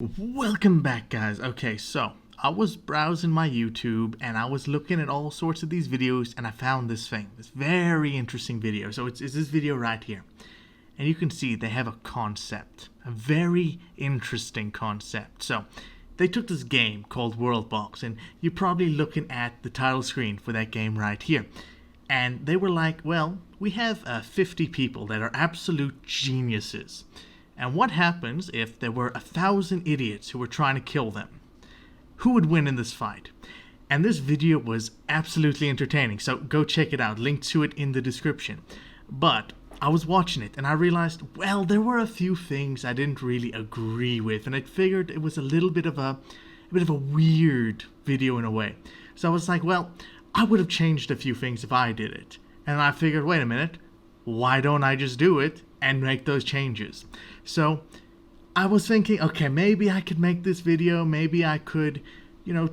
Welcome back, guys. Okay, so I was browsing my YouTube and I was looking at all sorts of these videos and I found this very interesting video. So it's this video right here. And you can see they have a concept, a very interesting concept. So they took this game called Worldbox, and you're probably looking at the title screen for that game right here. And they were like, well, we have 50 people that are absolute geniuses. And what happens if there were 1,000 idiots who were trying to kill them? Who would win in this fight? And this video was absolutely entertaining, so go check it out. Link to it in the description. But I was watching it and I realized, well, there were a few things I didn't really agree with, and I figured it was a bit of a weird video in a way. So I was like, well, I would have changed a few things if I did it. And I figured, wait a minute, why don't I just do it and make those changes? So I was thinking, okay, maybe I could make this video, maybe I could,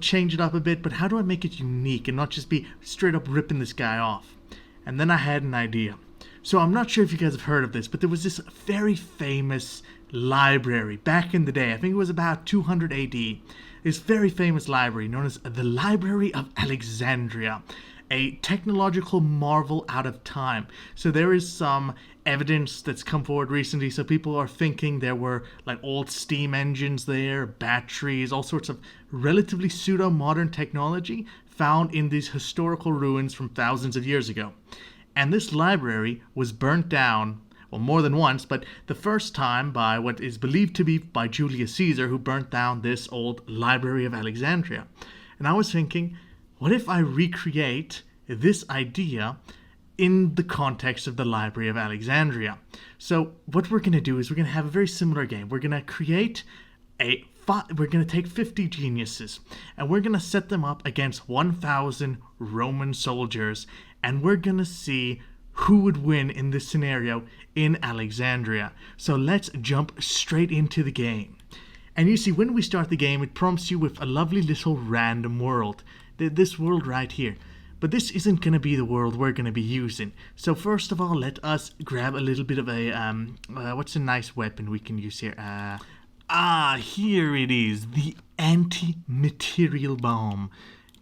change it up a bit, but how do I make it unique and not just be straight up ripping this guy off? And then I had an idea. So I'm not sure if you guys have heard of this, but there was this very famous library back in the day. I think it was about 200 AD. This very famous library known as the Library of Alexandria, a technological marvel out of time. So there is some evidence that's come forward recently. So people are thinking there were like old steam engines there, batteries, all sorts of relatively pseudo-modern technology found in these historical ruins from thousands of years ago. And this library was burnt down, well, more than once, but the first time by what is believed to be by Julius Caesar, who burnt down this old Library of Alexandria. And I was thinking, what if I recreate this idea in the context of the Library of Alexandria? So what we're going to do is we're going to have a very similar game. We're going to create we're going to take 50 geniuses and we're going to set them up against 1,000 Roman soldiers, and we're going to see who would win in this scenario in Alexandria. So let's jump straight into the game. And you see, when we start the game, it prompts you with a lovely little random world. This world right here. But this isn't going to be the world we're going to be using. So first of all, let us grab a little bit of a, what's a nice weapon we can use here? Here it is, the anti-material bomb.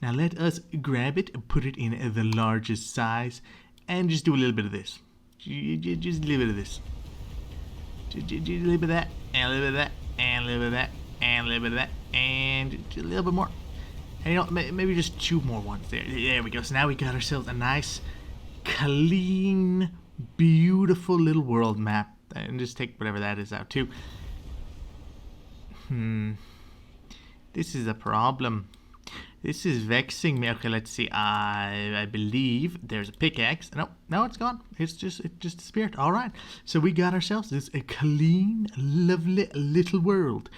Now let us grab it and put it in the largest size, and just do a little bit of this. Just a little bit of this. Just a little bit of that, and a little bit of that, and a little bit of that, and a little bit of that, and just a little bit more. And maybe just 2 more ones there. There we go. So now we got ourselves a nice, clean, beautiful little world map. And just take whatever that is out too. This is a problem. This is vexing me. Okay, let's see. I believe there's a pickaxe. No, it's gone. It just disappeared. All right. So we got ourselves this a clean, lovely little world,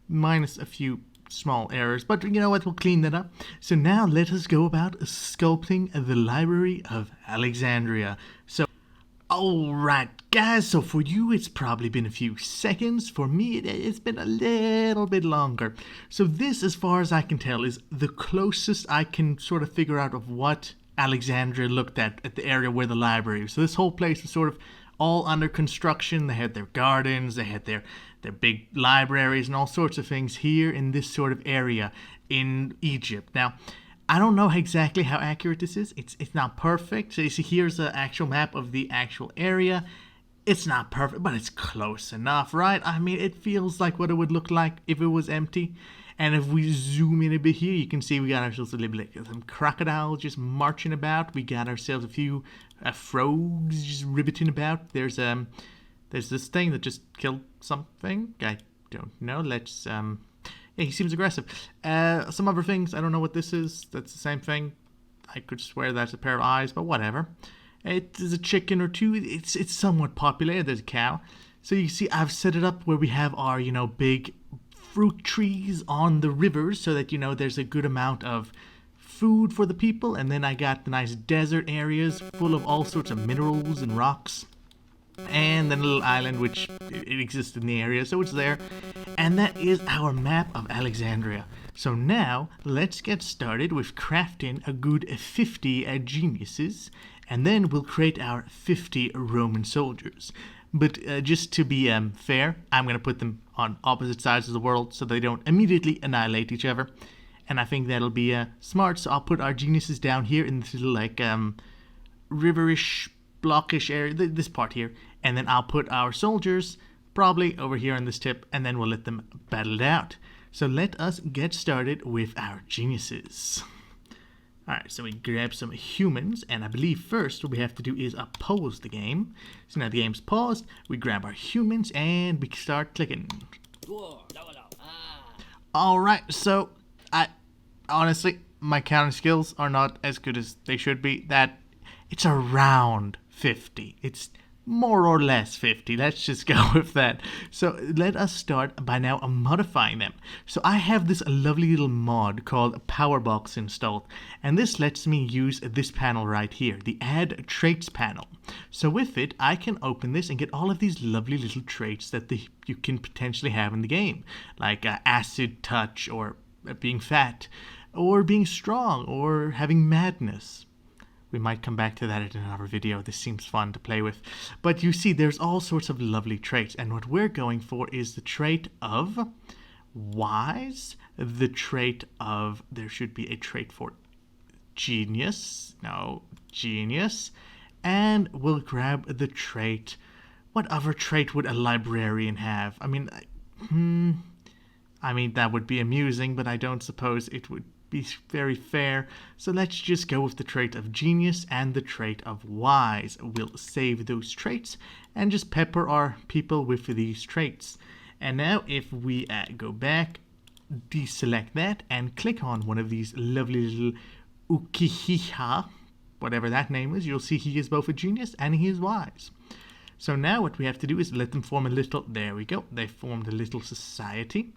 minus a few small errors, but you know what, we'll clean that up. So now let us go about sculpting the Library of Alexandria. So alright guys, so for you it's probably been a few seconds. For me it's been a little bit longer. So this, as far as I can tell, is the closest I can sort of figure out of what Alexandria looked at the area where the library is. So this whole place was sort of all under construction. They had their gardens, they had their big libraries and all sorts of things here in this sort of area in Egypt. Now, I don't know exactly how accurate this is. It's not perfect. So you see, here's an actual map of the actual area. It's not perfect, but it's close enough, right? I mean, it feels like what it would look like if it was empty. And if we zoom in a bit here, you can see we got ourselves a little bit of some crocodiles just marching about. We got ourselves a few frogs just ribbiting about. There's this thing that just killed something. I don't know. Let's yeah, he seems aggressive. Some other things, I don't know what this is. That's the same thing. I could swear that's a pair of eyes, but whatever. It is a chicken or two. It's somewhat populated. There's a cow. So you see, I've set it up where we have our, big fruit trees on the rivers, so that, there's a good amount of food for the people. And then I got the nice desert areas full of all sorts of minerals and rocks. And then a little island which it exists in the area, so it's there. And that is our map of Alexandria. So now let's get started with crafting a good 50 geniuses, and then we'll create our 50 Roman soldiers. But just to be fair, I'm going to put them on opposite sides of the world so they don't immediately annihilate each other. And I think that'll be smart. So I'll put our geniuses down here in this little like riverish, blockish area, this part here. And then I'll put our soldiers probably over here on this tip, and then we'll let them battle it out. So let us get started with our geniuses. Alright, so we grab some humans, and I believe first what we have to do is pause the game. So now the game's paused, we grab our humans, and we start clicking. Alright, so honestly, my counting skills are not as good as they should be. It's around 50. It's more or less 50. Let's just go with that. So let us start by now modifying them. So I have this lovely little mod called Worldbox installed, and this lets me use this panel right here, the Add Traits panel. So with it, I can open this and get all of these lovely little traits that you can potentially have in the game, like acid touch, or being fat, or being strong, or having madness. We might come back to that in another video. This seems fun to play with. But you see, there's all sorts of lovely traits. And what we're going for is the trait of wise, the trait of, there should be a trait for genius. No, genius. And we'll grab the trait. What other trait would a librarian have? I mean, that would be amusing, but I don't suppose it would be very fair. So let's just go with the trait of genius and the trait of wise. We'll save those traits and just pepper our people with these traits. And now if we go back, deselect that, and click on one of these lovely little Ukihiha, whatever that name is, you'll see he is both a genius and he is wise. So now what we have to do is let them form a little, there we go, they formed a little society.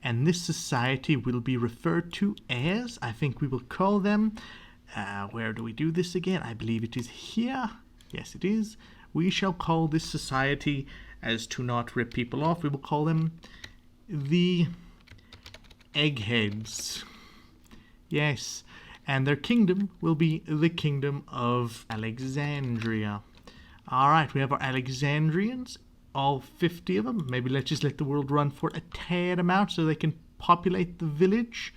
And this society will be referred to as, I think we will call them, where do we do this again? I believe it is here. Yes, it is. We shall call this society, as to not rip people off, we will call them the Eggheads. Yes, and their kingdom will be the kingdom of Alexandria. Alright, we have our Alexandrians. All 50 of them. Maybe let's just let the world run for a tad amount so they can populate the village.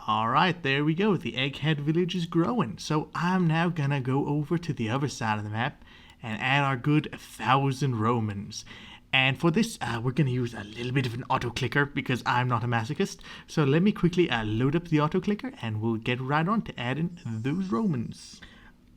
Alright, there we go. The Egghead village is growing. So I'm now gonna go over to the other side of the map and add our good 1,000 Romans. And for this, we're going to use a little bit of an auto-clicker because I'm not a masochist. So let me quickly load up the auto-clicker and we'll get right on to adding those Romans.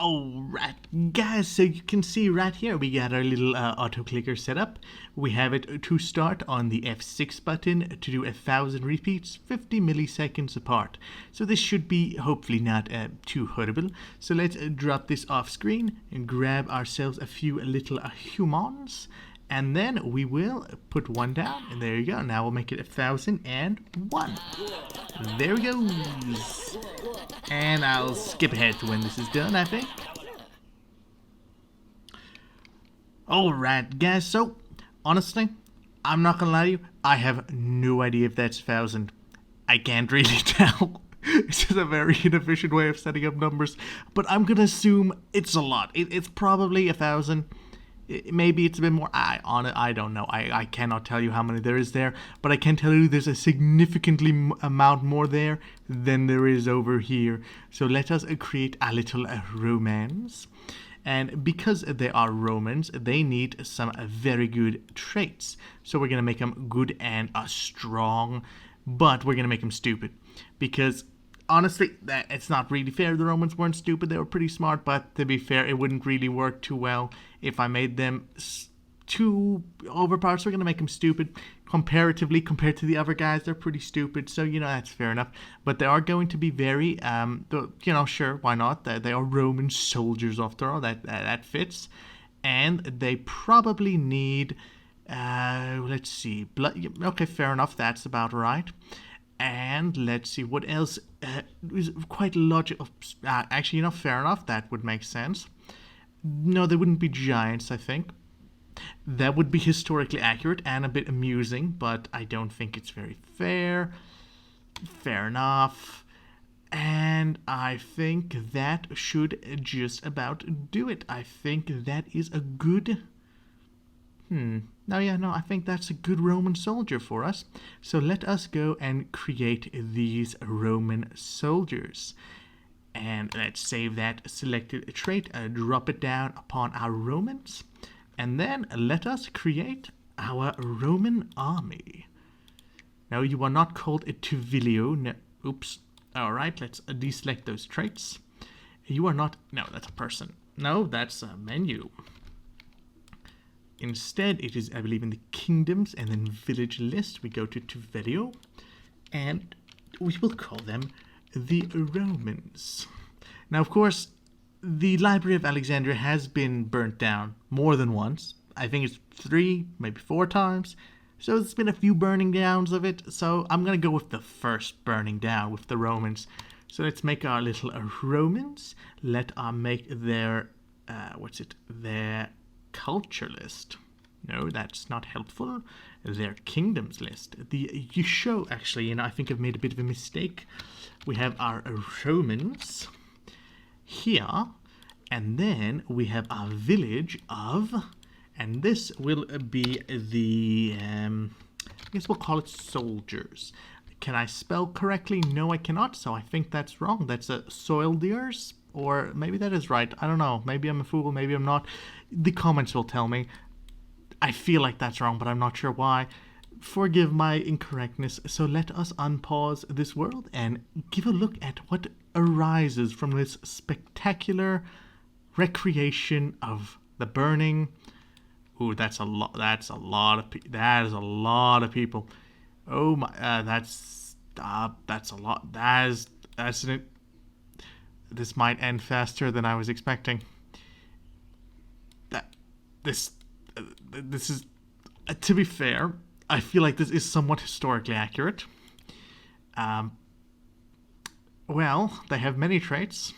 Alright guys, so you can see right here we got our little auto clicker set up. We have it to start on the F6 button to do 1,000 repeats 50 milliseconds apart. So this should be hopefully not too horrible. So let's drop this off screen and grab ourselves a few little humans. And then we will put one down, and there you go. Now we'll make it 1,001. There we go. And I'll skip ahead to when this is done, I think. Alright, guys. So, honestly, I'm not gonna lie to you. I have no idea if that's 1,000. I can't really tell. It's just a very inefficient way of setting up numbers. But I'm gonna assume it's a lot. It's probably 1,000. Maybe it's a bit more. I don't know. I cannot tell you how many there is there, but I can tell you there's a significantly amount more there than there is over here. So let us create a little romance. And because they are Romans, they need some very good traits. So we're going to make them good and strong, but we're going to make them stupid. Because honestly, it's not really fair. The Romans weren't stupid. They were pretty smart, but to be fair, it wouldn't really work too well if I made them too overpowered. So we're going to make them stupid. Comparatively, compared to the other guys, they're pretty stupid. So, that's fair enough. But they are going to be very, sure, why not? They are Roman soldiers after all. That fits. And they probably need, let's see, blood. Okay, fair enough. That's about right. And let's see what else is quite logical. Actually, fair enough. That would make sense. No, they wouldn't be giants, I think. That would be historically accurate and a bit amusing, but I don't think it's very fair. Fair enough. And I think that should just about do it. I think that is a good No, yeah, no, I think that's a good Roman soldier for us. So let us go and create these Roman soldiers. And let's save that selected trait, drop it down upon our Romans. And then let us create our Roman army. No, you are not called a Tuvilio. No, oops. All right, let's deselect those traits. You are not... No, that's a person. No, that's a menu. Instead, it is, I believe, in the kingdoms and then village list. We go to Tuvilio, and we will call them the Romans. Now, of course, the Library of Alexandria has been burnt down more than once. I think it's 3, maybe 4 times. So there's been a few burning downs of it. So I'm going to go with the first burning down with the Romans. So let's make our little Romans. Let us make their, their culture list. No, that's not helpful. Their kingdoms list. You show, actually, I think I've made a bit of a mistake. We have our Romans here, and then we have our village of, and this will be the, I guess we'll call it soldiers. Can I spell correctly? No, I cannot, so I think that's wrong. That's a soldiers, or maybe that is right. I don't know. Maybe I'm a fool, maybe I'm not. The comments will tell me. I feel like that's wrong, but I'm not sure why. Forgive my incorrectness. So let us unpause this world and give a look at what arises from this spectacular recreation of the burning. Ooh, that's a lot. That is a lot of people. Oh my, that's a lot. That's it. This might end faster than I was expecting. This is, to be fair, I feel like this is somewhat historically accurate. Well, they have many traits.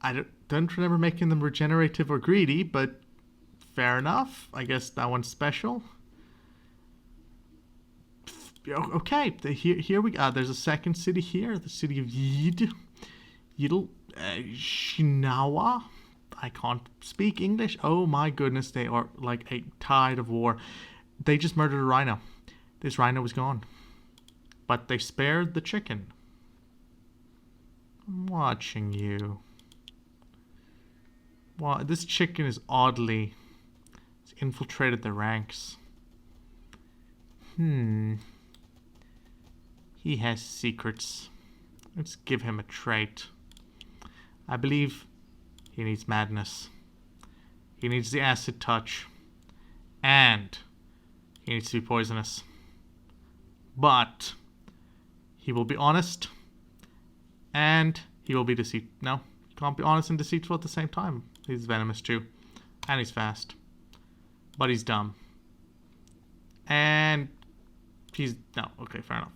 I don't remember making them regenerative or greedy, but fair enough. I guess that one's special. Okay, here we go. There's a second city here, the city of Shinawa. I can't speak English. Oh my goodness, they are like a tide of war. They just murdered a rhino. This rhino was gone. But they spared the chicken. I'm watching you. Wow, this chicken is oddly... It's infiltrated the ranks. He has secrets. Let's give him a trait. I believe he needs madness. He needs the acid touch. And he needs to be poisonous. But he will be honest. And he will be deceitful. No, he can't be honest and deceitful at the same time. He's venomous too. And he's fast. But he's dumb. And he's... No, okay, fair enough.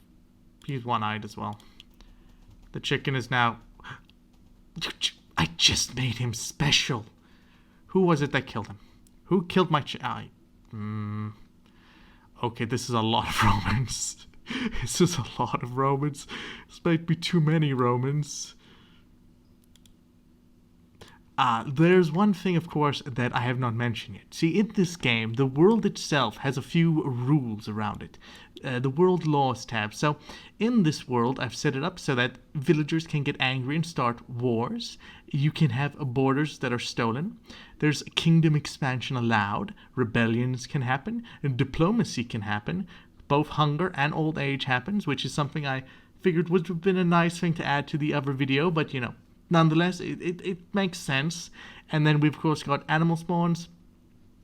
He's one-eyed as well. The chicken is now... I just made him special. Who was it that killed him? Who killed my Okay, this is a lot of Romans. This is a lot of Romans. This might be too many Romans. There's one thing, of course, that I have not mentioned yet. See, in this game, the world itself has a few rules around it. The world laws tab. So, in this world, I've set it up so that villagers can get angry and start wars. You can have borders that are stolen. There's kingdom expansion allowed. Rebellions can happen. And diplomacy can happen. Both hunger and old age happens, which is something I figured would have been a nice thing to add to the other video, but, nonetheless, it makes sense. And then we've, of course, got animal spawns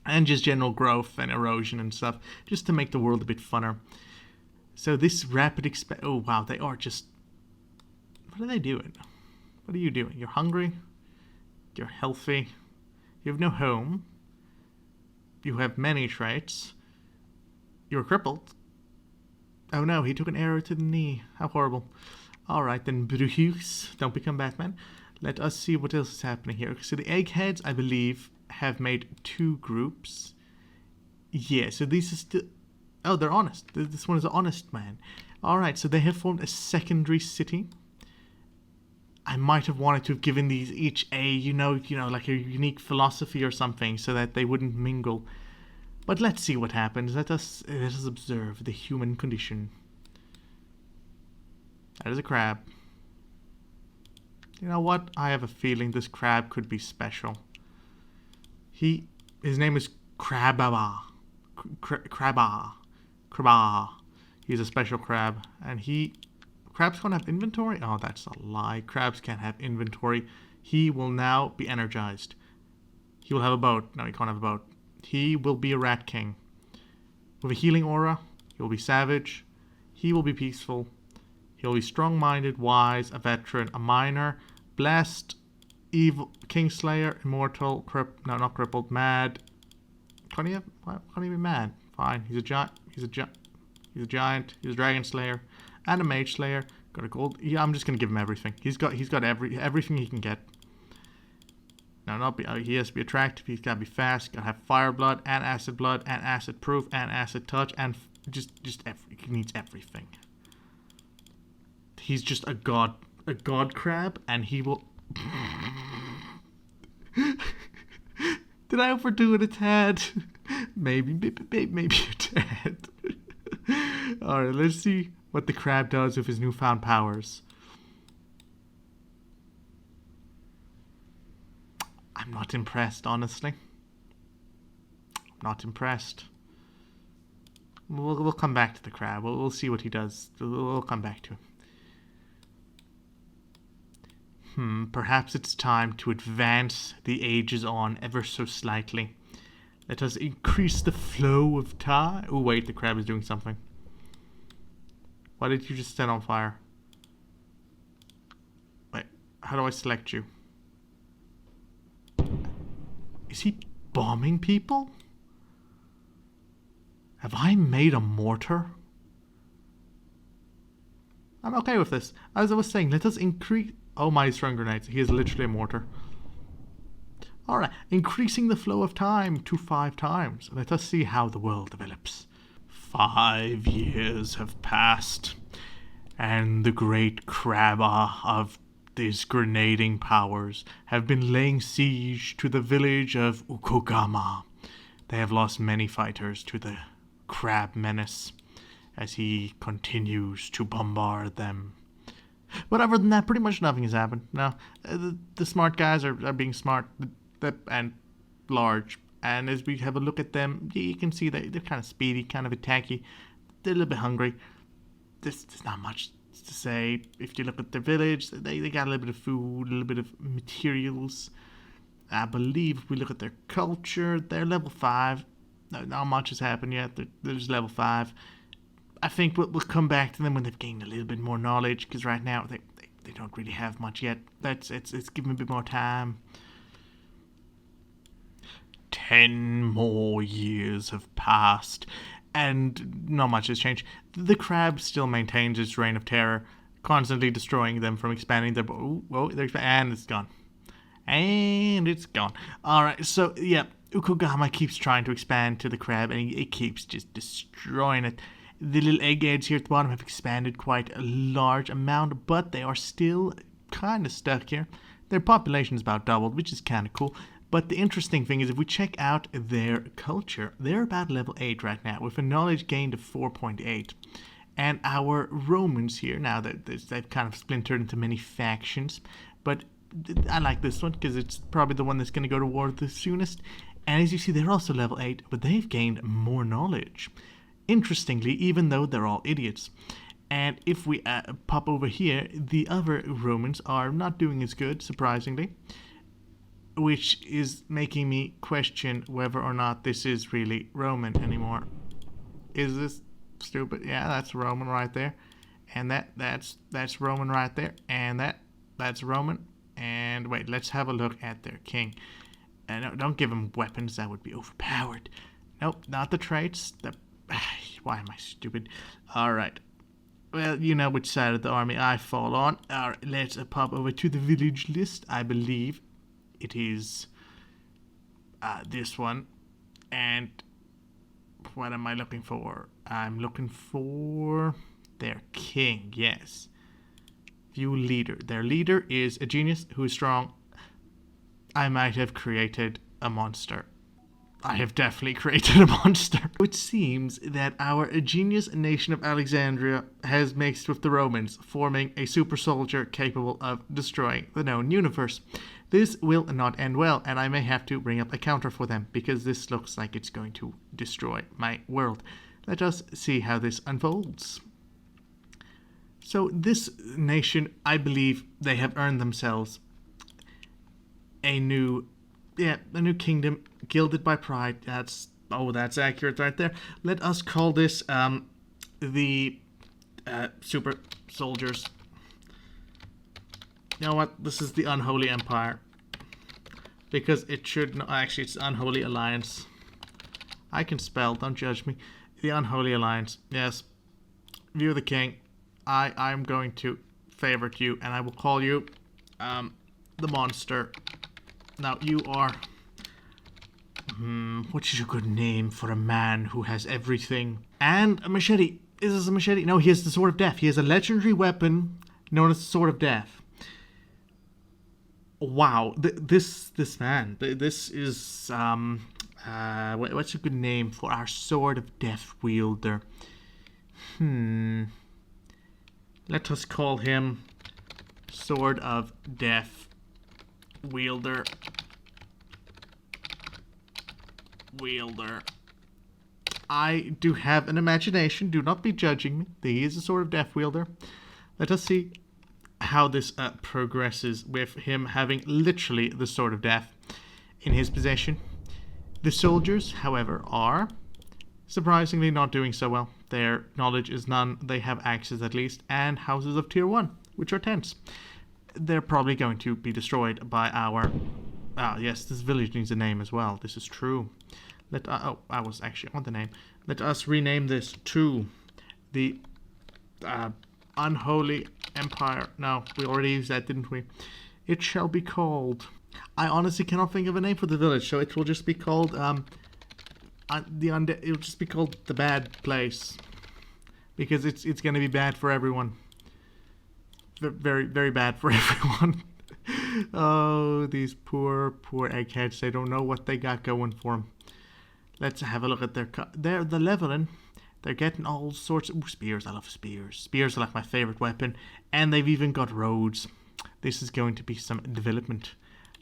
and just general growth and erosion and stuff, just to make the world a bit funner. So this rapid oh, wow, they are just... What are they doing? What are you doing? You're hungry? You're healthy? You have no home? You have many traits? You're crippled? Oh no, he took an arrow to the knee. How horrible. Alright then, Bruce, don't become Batman. Let us see what else is happening here. So the eggheads, I believe, have made 2 groups. Yeah, so these are still... Oh, they're honest. This one is an honest man. Alright, so they have formed a secondary city. I might have wanted to have given these each a, like a unique philosophy or something, so that they wouldn't mingle. But let's see what happens. Let us observe the human condition. That is a crab. You know what? I have a feeling this crab could be special. His name is Crababa. Crabba. He's a special crab. And crabs can't have inventory? Oh, that's a lie. Crabs can't have inventory. He will now be energized. He will have a boat. No, he can't have a boat. He will be a rat king. With a healing aura, he will be savage. He will be peaceful. He will be strong-minded, wise, a veteran, a miner, blessed, evil, kingslayer, immortal, not crippled, mad. Can't he be mad? Fine. He's a giant. He's a giant. He's a dragon slayer and a mage slayer. Got a gold. Yeah, I'm just gonna give him everything. He's got everything he can get. No, he has to be attractive. He's gotta be fast. Gotta have fire blood and acid proof and acid touch and he needs everything. He's just a god crab, and he will. Did I overdo it a tad? Maybe a tad. All right, let's see what the crab does with his newfound powers. I'm not impressed, honestly. I'm not impressed. We'll come back to the crab. We'll see what he does. We'll come back to him. Perhaps it's time to advance the ages on ever so slightly. Let us increase the flow of time. Oh, wait, the crab is doing something. Why did you just set on fire? Wait, how do I select you? Is he bombing people? Have I made a mortar? I'm okay with this. As I was saying, let us increase... Oh my, he's throwing grenades. He is literally a mortar. Alright, increasing the flow of time to 5 times. Let us see how the world develops. 5 years have passed, and the great crabba of these grenading powers have been laying siege to the village of Ukogama. They have lost many fighters to the crab menace as he continues to bombard them. But other than that, pretty much nothing has happened. No, the smart guys are being smart and large. And as we have a look at them, you can see that they're kind of speedy, kind of attacky. They're a little bit hungry. There's not much to say. If you look at their village, they got a little bit of food, a little bit of materials. I believe if we look at their culture, they're level 5. Not much has happened yet. They're just level 5. I think we'll come back to them when they've gained a little bit more knowledge, because right now they don't really have much yet. It's give them a bit more time. 10 more years have passed, and not much has changed. The crab still maintains its reign of terror, constantly destroying them from expanding their... and it's gone. And it's gone. Alright, so, yeah, Ukogama keeps trying to expand to the crab, and it keeps just destroying it. The little eggheads here at the bottom have expanded quite a large amount, but they are still kind of stuck here. Their population is about doubled, which is kind of cool. But the interesting thing is, if we check out their culture, they're about level 8 right now, with a knowledge gained of 4.8. And our Romans here, now that they've kind of splintered into many factions, but I like this one because it's probably the one that's going to go to war the soonest. And as you see, they're also level 8, but they've gained more knowledge. Interestingly, even though they're all idiots. And if we pop over here, the other Romans are not doing as good, surprisingly, which is making me question whether or not this is really Roman anymore. Is this stupid? Yeah, that's Roman right there. And that's Roman right there. And that's Roman. And wait, let's have a look at their king. No, don't give him weapons, that would be overpowered. Nope, not the traits. Why am I stupid? Alright. Well, you know which side of the army I fall on. Alright, let's pop over to the village list. I believe it is this one. And what am I looking for? I'm looking for their king, yes. View leader. Their leader is a genius who is strong. I might have created a monster. I have definitely created a monster. It seems that our genius nation of Alexandria has mixed with the Romans, forming a super soldier capable of destroying the known universe. This will not end well, and I may have to bring up a counter for them, because this looks like it's going to destroy my world. Let us see how this unfolds. So this nation, I believe they have earned themselves a new kingdom, gilded by pride. That's accurate right there. Let us call this the super soldiers. You know what? This is the Unholy Empire, because it should not, actually it's Unholy Alliance. I can spell, don't judge me. The Unholy Alliance. Yes. View the king. I'm going to favorite you, and I will call you the monster. Now you are what is a good name for a man who has everything? And a machete. Is this a machete? No, he has the Sword of Death. He has a legendary weapon known as the Sword of Death. Wow, this man. This is what's a good name for our Sword of Death wielder? Let us call him Sword of Death wielder. I do have an imagination. Do not be judging me. He is a Sword of Death wielder. Let us see how this progresses with him having literally the Sword of Death in his possession. The soldiers, however, are surprisingly not doing so well. Their knowledge is none. They have axes at least, and houses of tier 1, which are tents. They're probably going to be destroyed by our... yes, this village needs a name as well. This is true. I was actually on the name. Let us rename this to the Unholy Empire. No, we already used that, didn't we? It shall be called... I honestly cannot think of a name for the village, so it will just be called it'll just be called the Bad Place, because it's going to be bad for everyone. Very, very bad for everyone. Oh, these poor eggheads. They don't know what they got going for them. Let's have a look at the leveling. They're getting all sorts of spears. I love spears. Spears are like my favorite weapon, and they've even got roads. This is going to be some development.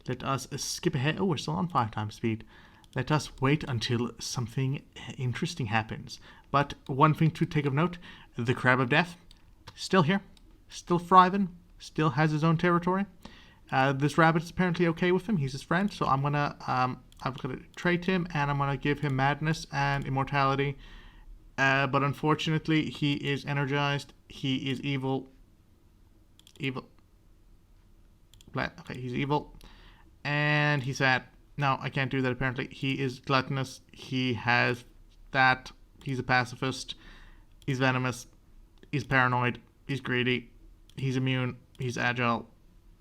Let us skip ahead. Oh, we're still on 5 times speed. Let us wait until something interesting happens. But one thing to take of note, the Crab of Death, still here, still thriving, still has his own territory. This rabbit is apparently okay with him. He's his friend, so I'm gonna trait him, and I'm gonna give him madness and immortality. But unfortunately, he is energized. He is evil. Okay, he's evil, and he's sad. No, I can't do that apparently. He is gluttonous. He has that. He's a pacifist. He's venomous. He's paranoid. He's greedy. He's immune. He's agile.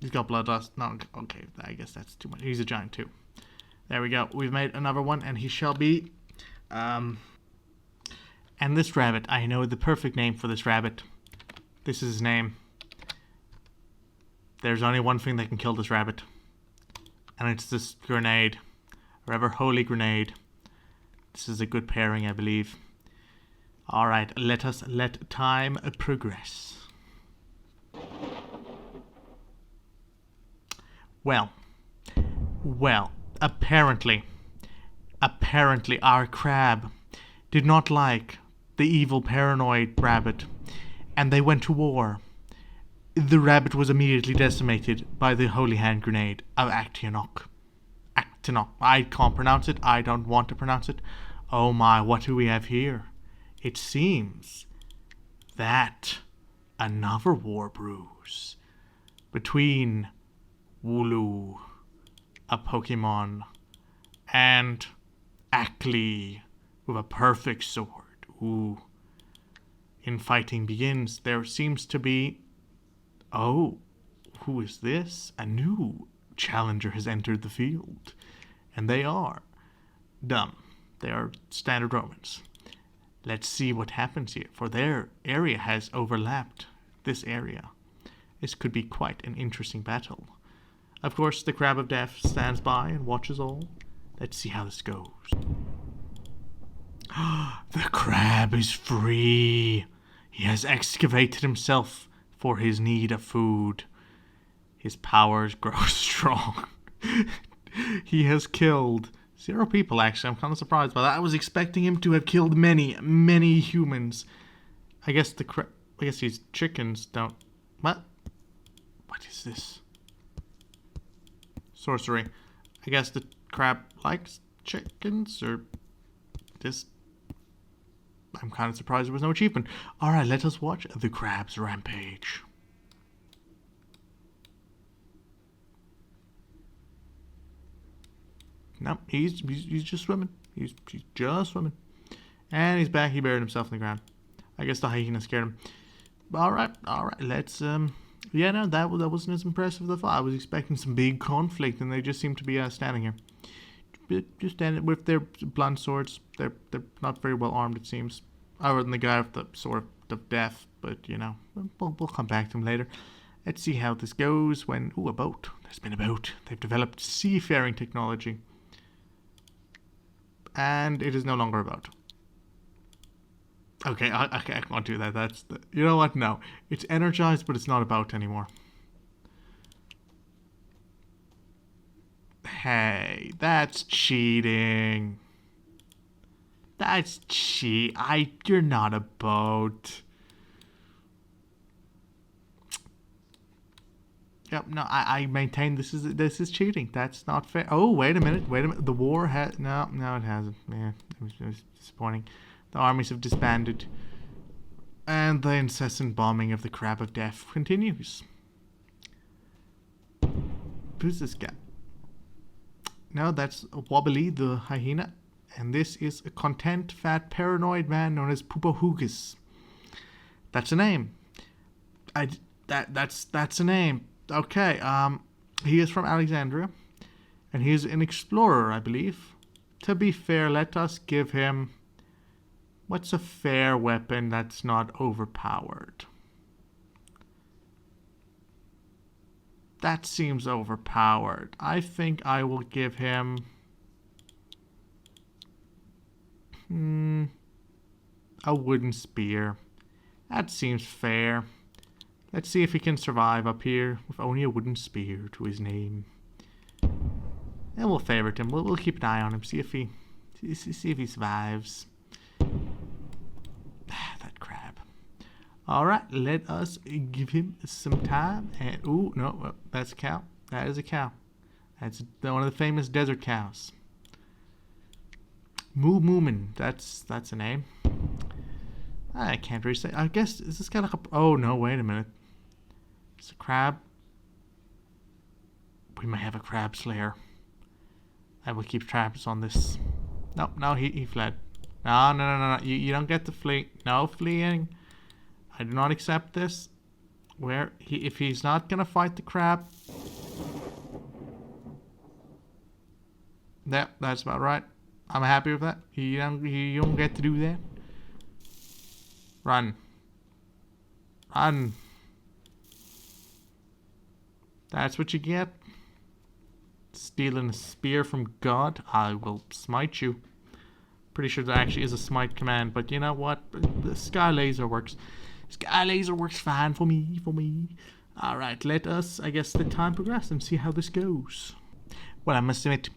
He's got bloodlust. No, okay, I guess that's too much. He's a giant too. There we go. We've made another one, and he shall be... And this rabbit, I know the perfect name for this rabbit. This is his name. There's only one thing that can kill this rabbit. And it's this grenade. Or ever holy grenade. This is a good pairing, I believe. Alright, let time progress. Well, apparently our crab did not like the evil paranoid rabbit, and they went to war. The rabbit was immediately decimated by the holy hand grenade of Actionoc. I can't pronounce it. I don't want to pronounce it. Oh my, what do we have here? It seems that another war brews between Wooloo, a Pokemon, and Ackley with a perfect sword. Ooh. Infighting begins. There seems to be... Oh, who is this? A new challenger has entered the field. And they are dumb. They are standard Romans. Let's see what happens here, for their area has overlapped this area. This could be quite an interesting battle. Of course, the Crab of Death stands by and watches all. Let's see how this goes. The crab is free. He has excavated himself for his need of food. His powers grow strong. He has killed 0 people, actually. I'm kind of surprised by that. I was expecting him to have killed many, many humans. I guess these chickens don't... What? What is this? Sorcery. I guess the crab likes chickens, or this... I'm kind of surprised there was no achievement. Alright, let us watch the crab's rampage. No, he's just swimming. He's just swimming. And he's back. He buried himself in the ground. I guess the hyena scared him. Alright, let's, yeah, no, that wasn't as impressive as I thought. I was expecting some big conflict, and they just seem to be standing here. Just standing with their blunt swords. They're not very well armed, it seems. Other than the guy with the sword of death, but, you know, we'll come back to him later. Let's see how this goes when... Ooh, a boat. There's been a boat. They've developed seafaring technology. And it is no longer a boat. Okay, I can't do that. That's the... You know what? No. It's energized, but it's not a boat anymore. Hey, that's cheating. That's cheat. You're not a boat. Yep, no, I maintain this is cheating. That's not fair. Oh, wait a minute. The war has... No, it hasn't. Yeah, it was disappointing. The armies have disbanded. And the incessant bombing of the Crab of Death continues. Who's this guy? No, that's Wobbly, the hyena. And this is a content, fat, paranoid man known as Poopahugas. That's a name. That's a name. Okay, he is from Alexandria. And he is an explorer, I believe. To be fair, let us give him... What's a fair weapon that's not overpowered? That seems overpowered. I think I will give him... a wooden spear. That seems fair. Let's see if he can survive up here with only a wooden spear to his name. And we'll favorite him. We'll keep an eye on him. See if he survives. That crab. Alright, let us give him some time. And ooh, no, that's a cow. That is a cow. That's one of the famous desert cows. Moo Moomin. That's a name. I can't really say. I guess, is this guy like a... Oh, no, wait a minute. It's a crab. We may have a crab slayer. I will keep traps on this. No, he fled. No. You don't get to flee. No fleeing. I do not accept this. If he's not gonna fight the crab. Yeah, that's about right. I'm happy with that. You don't get to do that. Run. That's what you get. Stealing a spear from God. I will smite you. Pretty sure there actually is a smite command, but you know what? The sky laser works. Sky laser works fine for me. Alright, let us, I guess, let time progress and see how this goes. Well, I must admit,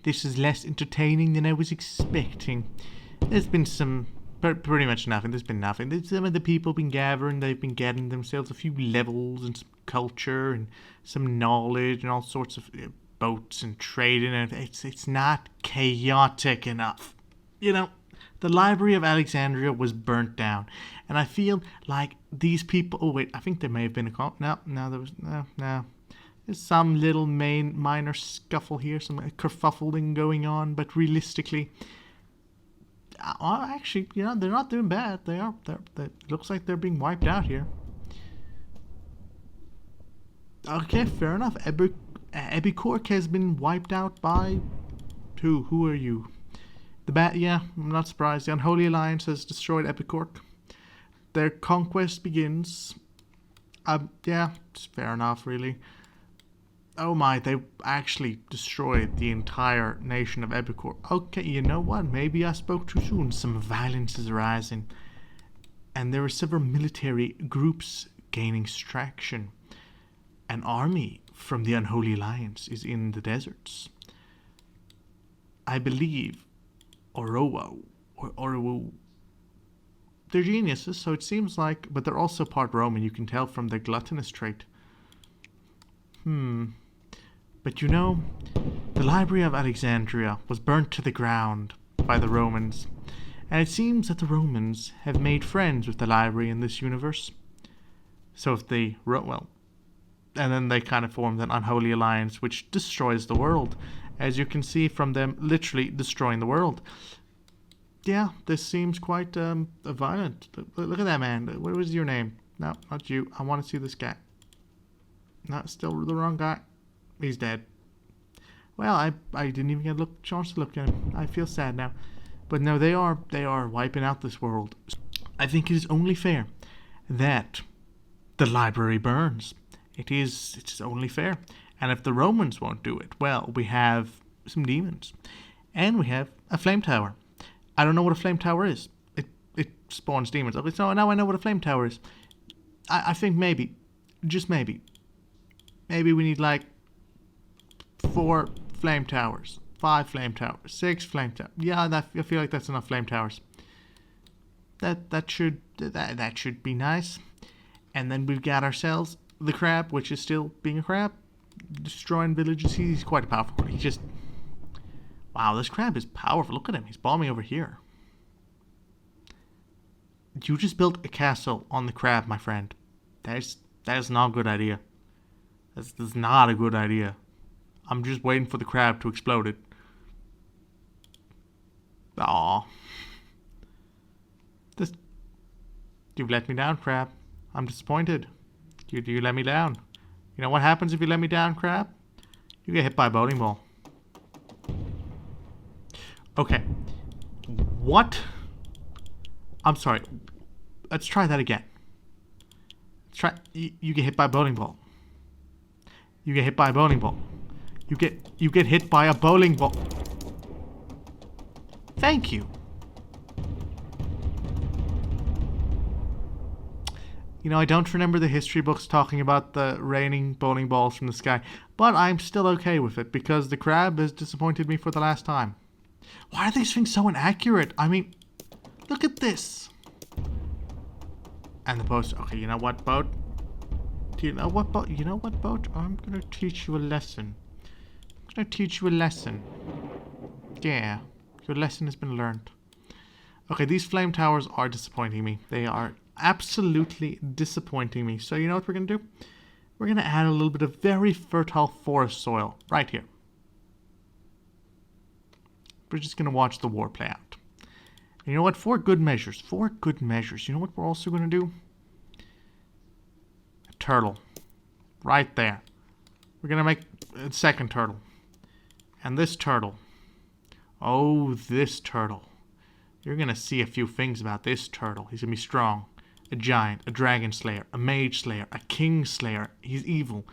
this is less entertaining than I was expecting. There's been pretty much nothing. There's been nothing. Some of the people have been gathering. They've been getting themselves a few levels and some culture and some knowledge and all sorts of boats and trading. And it's not chaotic enough. You know, the Library of Alexandria was burnt down. And I feel like these people... Oh, wait. I think there may have been a... No, there was... No. There's some little minor scuffle here, some kerfuffling going on, but realistically, actually, you know, they're not doing bad. They looks like they're being wiped out here. Okay, fair enough. Ebicork has been wiped out by who? Who are you? Yeah, I'm not surprised. The Unholy Alliance has destroyed Epicork. Their conquest begins. Yeah, it's fair enough, really. Oh my, they actually destroyed the entire nation of Epicor. Okay, you know what? Maybe I spoke too soon. Some violence is arising. And there are several military groups gaining traction. An army from the Unholy Alliance is in the deserts. I believe Orowo or Orowo. They're geniuses, so it seems like, but they're also part Roman. You can tell from their gluttonous trait. But you know, the Library of Alexandria was burnt to the ground by the Romans, and it seems that the Romans have made friends with the library in this universe. So if they wrote well, and then they kind of formed an unholy alliance which destroys the world, as you can see from them literally destroying the world. Yeah, this seems quite violent. Look at that man. What was your name? No, not you. I want to see this guy. No, still the wrong guy. He's dead. Well, I didn't even get a chance to look at him. I feel sad now. But no, they are wiping out this world. I think it is only fair that the library burns. It's only fair. And if the Romans won't do it, well, we have some demons. And we have a flame tower. I don't know what a flame tower is. It spawns demons. Okay, so now I know what a flame tower is. I think maybe, just maybe we need like 4 flame towers, 5 flame towers, 6 flame towers. Yeah, I feel like that's enough flame towers. That should be nice. And then we've got ourselves the crab, which is still being a crab, destroying villages. He's quite powerful. He just, wow, this crab is powerful. Look at him. He's bombing over here. You just built a castle on the crab, my friend. That is not a good idea. That's not a good idea. I'm just waiting for the crab to explode it. Aww. You've let me down, crab. I'm disappointed. You let me down. You know what happens if you let me down, crab? You get hit by a bowling ball. Okay. What? I'm sorry. Let's try that again. Let's try. You get hit by a bowling ball. You get hit by a bowling ball. You get hit by a bowling ball. Thank you. You know, I don't remember the history books talking about the raining bowling balls from the sky, but I'm still okay with it because the crab has disappointed me for the last time. Why are these things so inaccurate? I mean, look at this. And the post. Okay, you know what, boat? Do you know what boat? You know what, boat? I'm gonna teach you a lesson. I'm gonna teach you a lesson. Yeah, your lesson has been learned. Okay, these flame towers are disappointing me. They are absolutely disappointing me. So you know what we're gonna do? We're gonna add a little bit of very fertile forest soil right here. We're just gonna watch the war play out. And you know what? For good measures. You know what we're also gonna do? A turtle. Right there. We're gonna make a second turtle. And this turtle. Oh, this turtle. You're gonna see a few things about this turtle. He's gonna be strong. A giant, a dragon slayer, a mage slayer, a king slayer. He's evil.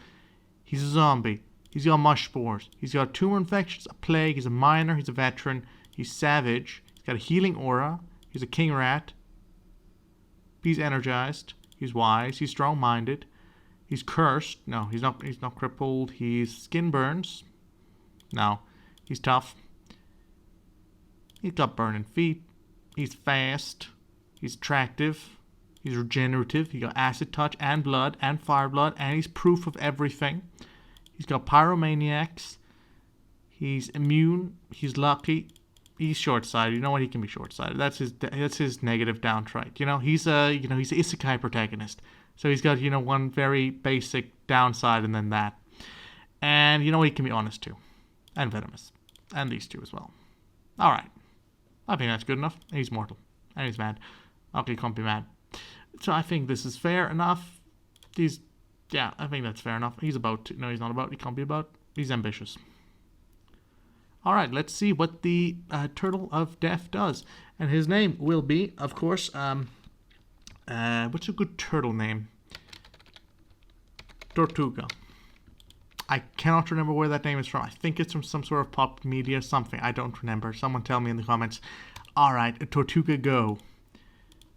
He's a zombie. He's got mush spores. He's got tumor infections, a plague. He's a miner. He's a veteran. He's savage. He's got a healing aura. He's a king rat. He's energized. He's wise. He's strong-minded. He's cursed. No, he's not crippled. He's skin burns. No, he's tough. He's got burning feet. He's fast. He's attractive. He's regenerative. He got acid touch and blood and fire blood, and he's proof of everything. He's got pyromaniacs. He's immune. He's lucky. He's short-sighted. You know what? He can be short-sighted. That's his negative down trait. You know, he's an isekai protagonist. So he's got, one very basic downside and then that. And you know what? He can be honest too. And venomous. And these two as well. Alright. I think that's good enough. He's mortal. And he's mad. Okay, he can't be mad. So I think this is fair enough. I think that's fair enough. He's about to. No, he's not about. He can't be about. He's ambitious. Alright, let's see what the Turtle of Death does. And his name will be, of course, what's a good turtle name? Tortuga. I cannot remember where that name is from. I think it's from some sort of pop media something. I don't remember. Someone tell me in the comments. Alright, Tortuga, go.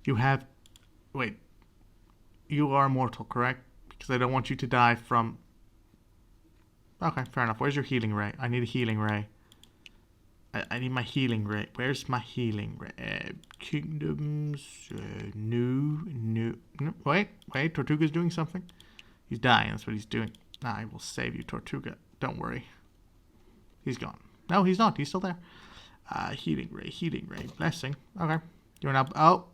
You have... Wait. You are immortal, correct? Because I don't want you to die from... Okay, fair enough. Where's your healing ray? I need a healing ray. I need my healing ray. Where's my healing ray? Kingdoms... No. Wait. Tortuga's doing something? He's dying. That's what he's doing. I will save you, Tortuga. Don't worry. He's gone. No, he's not. He's still there. Healing ray. Blessing. Okay. You're now... Oh.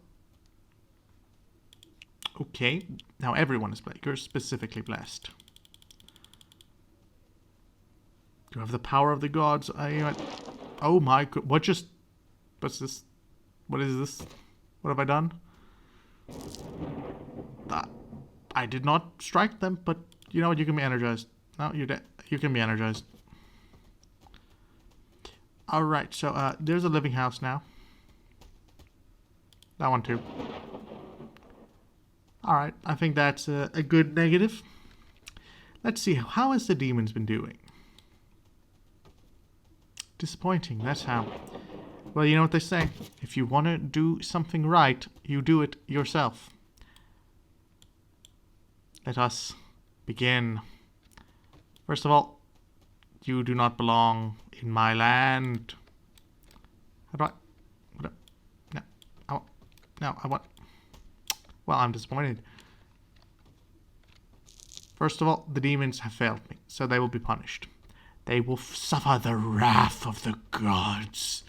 Okay. Now everyone is blessed. You're specifically blessed. You have the power of the gods. Oh my god. What's this? What is this? What have I done? I did not strike them, but you know what? You can be energized. No, you're dead. You can be energized. Alright, so there's a living house now. That one too. Alright, I think that's a good negative. Let's see, how has the demons been doing? Disappointing, that's how. Well, you know what they say. If you want to do something right, you do it yourself. Let us begin. First of all, you do not belong in my land. How do I... No, I want... Well, I'm disappointed. First of all, the demons have failed me, so they will be punished. They will suffer the wrath of the gods.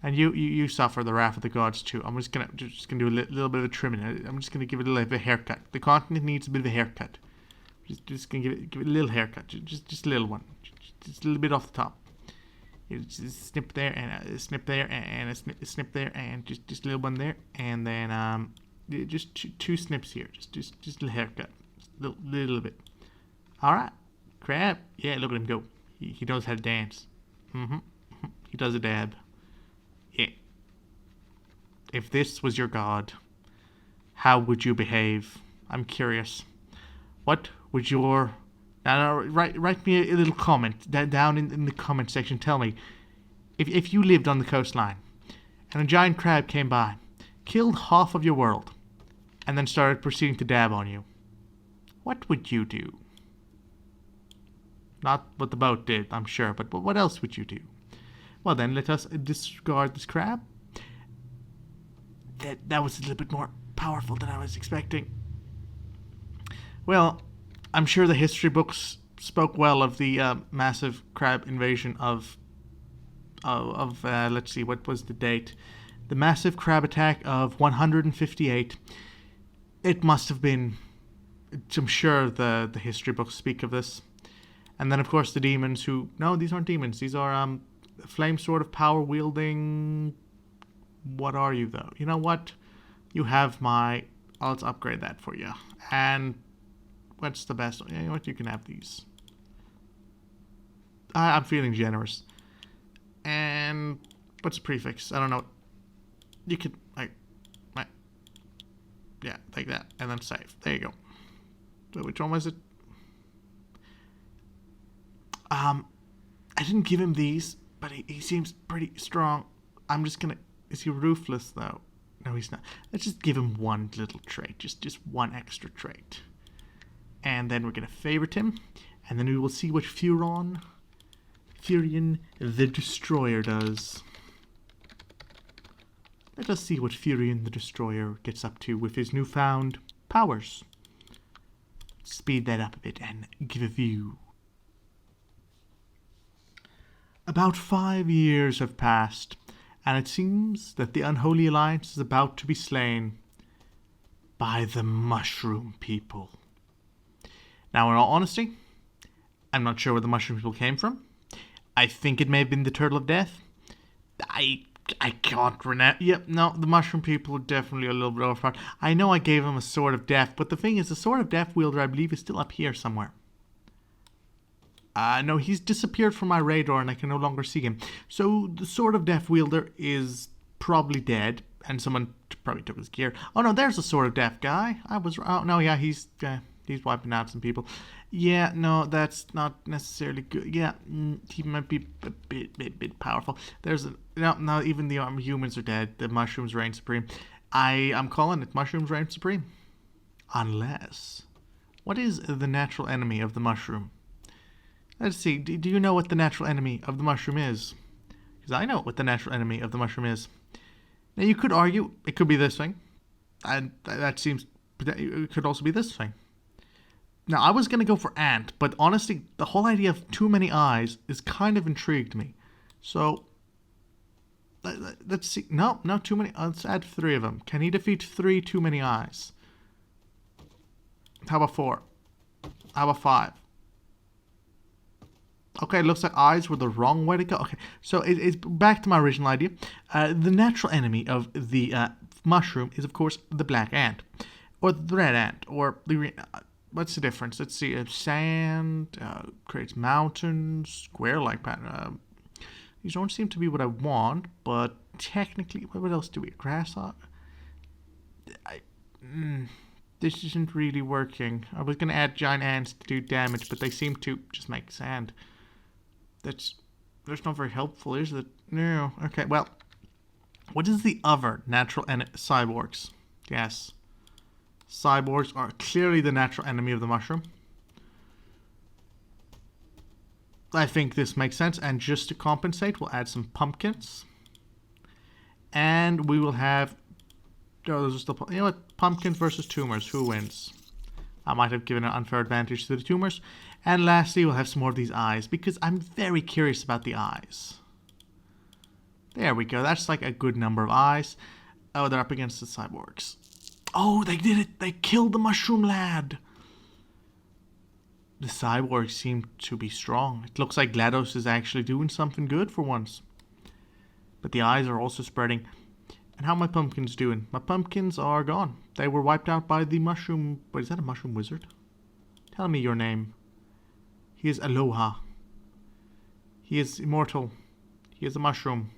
And you suffer the wrath of the gods too. I'm just gonna do a little bit of a trimming. I'm just gonna give it a little bit of a haircut. The continent needs a bit of a haircut. Just gonna give it a little haircut. Just a little one. Just a little bit off the top. Just snip there and a snip there and a snip there and just a little one there, and then just two snips here. Just a little haircut. Just a little bit. All right, crab. Yeah, look at him go. He knows how to dance. He does a dab. Yeah. If this was your god, how would you behave? I'm curious. What would your... Now, write me a little comment down in the comment section. Tell me, if you lived on the coastline and a giant crab came by, killed half of your world, and then started proceeding to dab on you, what would you do? Not what the boat did, I'm sure, but what else would you do? Well then, let us discard this crab. That was a little bit more powerful than I was expecting. Well, I'm sure the history books spoke well of the massive crab invasion of let's see, what was the date? The massive crab attack of 158. It must have been, I'm sure the history books speak of this. And then, of course, the demons who... No, these aren't demons. These are flame sword of power wielding... What are you, though? You know what? You have my... Let's upgrade that for you. And what's the best? You know what? You can have these. I'm feeling generous. And what's the prefix? I don't know. You could, like... Yeah, like that. And then save. There you go. So which one was it? I didn't give him these, but he seems pretty strong. I'm just gonna... Is he ruthless, though? No, he's not. Let's just give him one little trait. Just one extra trait. And then we're gonna favorite him. And then we will see what Furion the Destroyer does. Let us see what Furion the Destroyer gets up to with his newfound powers. Speed that up a bit and give a view. About 5 years have passed, and it seems that the Unholy Alliance is about to be slain by the Mushroom People. Now, in all honesty, I'm not sure where the Mushroom People came from. I think it may have been the Turtle of Death. I can't remember. Yep, no, the Mushroom People are definitely a little bit overpowered. I know I gave them a Sword of Death, but the thing is, the Sword of Death wielder, I believe, is still up here somewhere. No, he's disappeared from my radar and I can no longer see him. So the Sword of Death wielder is probably dead, and someone probably took his gear. Oh no, there's the Sword of Death guy. I was... Oh no, yeah, he's He's wiping out some people. Yeah, no, that's not necessarily good. Yeah, he might be a bit powerful. There's a no. Even the humans are dead. The mushrooms reign supreme. I'm calling it. Mushrooms reign supreme. Unless, what is the natural enemy of the mushroom? Let's see. Do you know what the natural enemy of the mushroom is? Because I know what the natural enemy of the mushroom is. Now you could argue it could be this thing, and that seems. It could also be this thing. Now, I was going to go for ant, but honestly, the whole idea of too many eyes is kind of intrigued me. So, let's see. No, not too many. Let's add 3 of them. Can he defeat 3 too many eyes? How about 4? How about 5? Okay, it looks like eyes were the wrong way to go. Okay, so it's back to my original idea. The natural enemy of the mushroom is, of course, the black ant. Or the red ant. Or the green... what's the difference? Let's see. Sand creates mountains, square-like pattern. These don't seem to be what I want, but technically, what else do we? Grasshopper. This isn't really working. I was gonna add giant ants to do damage, but they seem to just make sand. That's not very helpful, is it? No. Okay. Well, what is the other natural cyborgs? Yes. Cyborgs are clearly the natural enemy of the mushroom. I think this makes sense, and just to compensate, we'll add some pumpkins. And we will have... oh, those are still... you know what? Pumpkins versus tumors. Who wins? I might have given an unfair advantage to the tumors. And lastly, we'll have some more of these eyes, because I'm very curious about the eyes. There we go. That's like a good number of eyes. Oh, they're up against the cyborgs. Oh, they did it! They killed the mushroom lad! The cyborgs seem to be strong. It looks like GLaDOS is actually doing something good for once. But the eyes are also spreading. And how are my pumpkins doing? My pumpkins are gone. They were wiped out by the mushroom... wait, is that a mushroom wizard? Tell me your name. He is Aloha. He is immortal. He is a mushroom.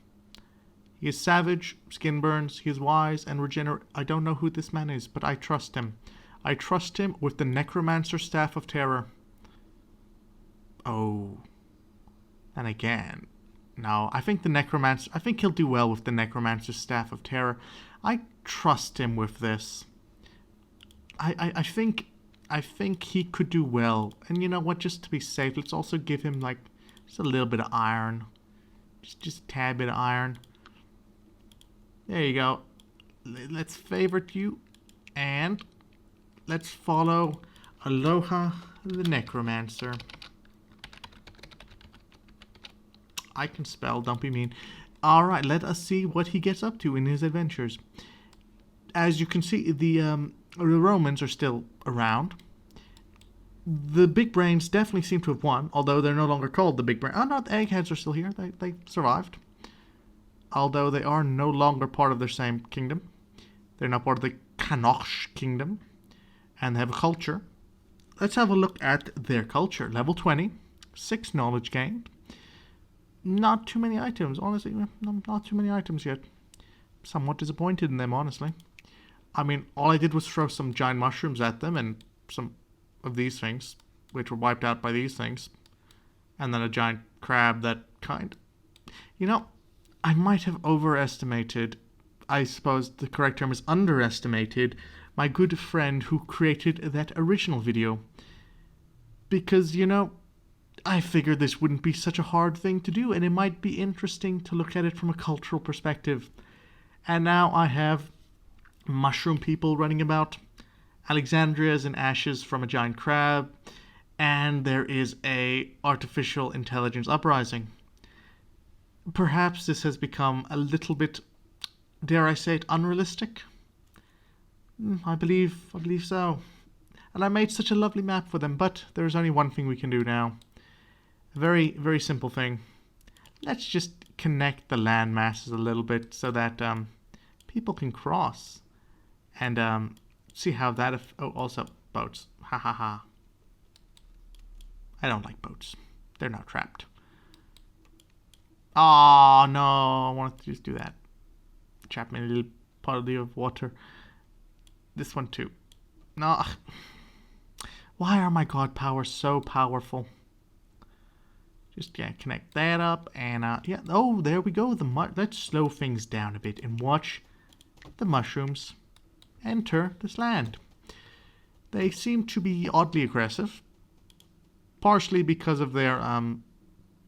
He is savage, skin burns, he is wise, and regenerate. I don't know who this man is, but I trust him. I trust him with the Necromancer Staff of Terror. Oh. And again. No, I think the Necromancer... I think he'll do well with the Necromancer Staff of Terror. I trust him with this. I think he could do well. And you know what, just to be safe, let's also give him, like, just a little bit of iron. Just a tad bit of iron. There you go. Let's favorite you. And let's follow Aloha the Necromancer. I can spell, don't be mean. Alright, let us see what he gets up to in his adventures. As you can see, the Romans are still around. The big brains definitely seem to have won, although they're no longer called the big brain. Oh no, the eggheads are still here. They survived. Although they are no longer part of their same kingdom. They're now part of the Kanosh kingdom. And they have a culture. Let's have a look at their culture. Level 20. 6 knowledge gained. Not too many items, honestly. Not too many items yet. Somewhat disappointed in them, honestly. I mean, all I did was throw some giant mushrooms at them and some of these things, which were wiped out by these things. And then a giant crab that kind... you know... I might have overestimated, I suppose the correct term is underestimated, my good friend who created that original video. Because, you know, I figured this wouldn't be such a hard thing to do, and it might be interesting to look at it from a cultural perspective. And now I have mushroom people running about, Alexandria is in ashes from a giant crab, and there is a artificial intelligence uprising. Perhaps this has become a little bit, dare I say it, unrealistic? I believe so. And I made such a lovely map for them, but there's only one thing we can do now. A very, very simple thing. Let's just connect the land masses a little bit so that people can cross. And see how that... oh, also boats. Ha ha ha. I don't like boats. They're now trapped. Oh no, I wanted to just do that. Trap me in a little body of water. This one too. No. Why are my god powers so powerful? Just connect that up and yeah. Oh, there we go. Let's slow things down a bit and watch the mushrooms enter this land. They seem to be oddly aggressive, partially because of their no,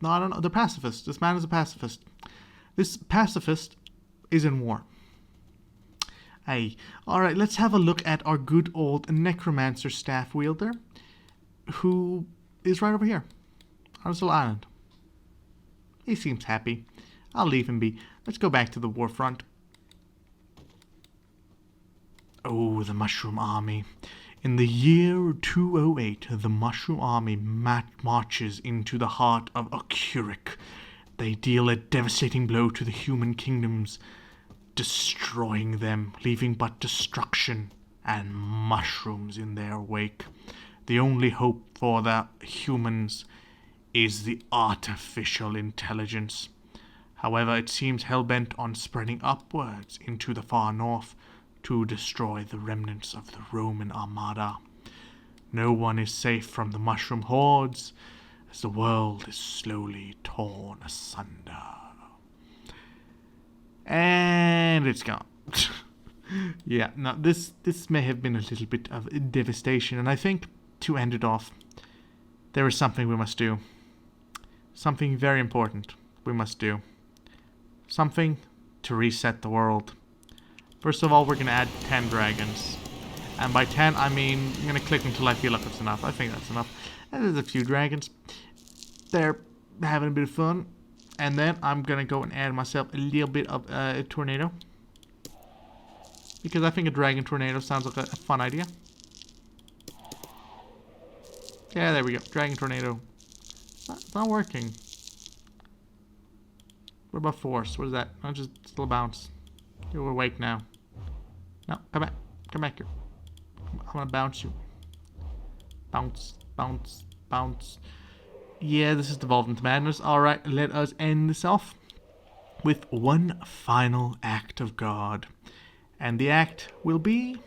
I don't know. They're pacifists. This man is a pacifist. This pacifist is in war. Hey, alright, let's have a look at our good old necromancer staff wielder, who is right over here on this little island. He seems happy. I'll leave him be. Let's go back to the war front. Oh, the Mushroom Army. In the year 208, the Mushroom Army marches into the heart of Okurik. They deal a devastating blow to the human kingdoms, destroying them, leaving but destruction and mushrooms in their wake. The only hope for the humans is the artificial intelligence. However, it seems hell-bent on spreading upwards into the far north to destroy the remnants of the Roman Armada. No one is safe from the mushroom hordes as the world is slowly torn asunder. And it's gone. Yeah, now this may have been a little bit of devastation, and I think to end it off, there is something we must do. Something very important we must do. Something to reset the world. First of all, we're going to add 10 dragons. And by 10, I mean, I'm going to click until I feel like it's enough. I think that's enough. And there's a few dragons. They're having a bit of fun. And then I'm going to go and add myself a little bit of a tornado. Because I think a dragon tornado sounds like a fun idea. Yeah, there we go. Dragon tornado. It's not working. What about force? What is that? I'll just still bounce. You're awake now. No, come back. Come back here. I'm gonna bounce you. Bounce, bounce, bounce. Yeah, this is devolved into madness. Alright, let us end this off with one final act of God. And the act will be,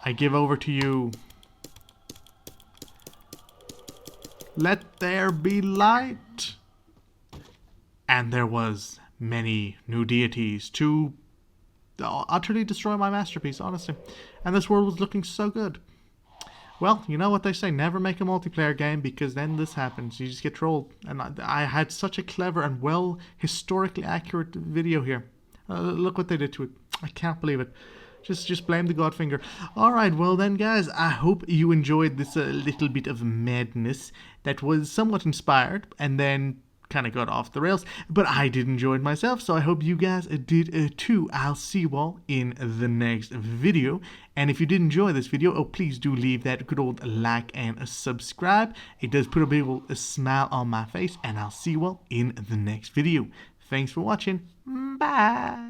I give over to you. Let there be light. And there was many new deities to utterly destroy my masterpiece, honestly. And this world was looking so good. Well, you know what they say, never make a multiplayer game, because then this happens. You just get trolled. And I had such a clever and well historically accurate video here. Look what they did to it. I can't believe it. Just blame the Godfinger. Alright, well then guys, I hope you enjoyed this little bit of madness that was somewhat inspired and then kind of got off the rails, but I did enjoy it myself, so I hope you guys did too. I'll see you all in the next video, and if you did enjoy this video, oh please do leave that good old like and subscribe. It does put a bit of a smile on my face, and I'll see you all in the next video. Thanks for watching. Bye.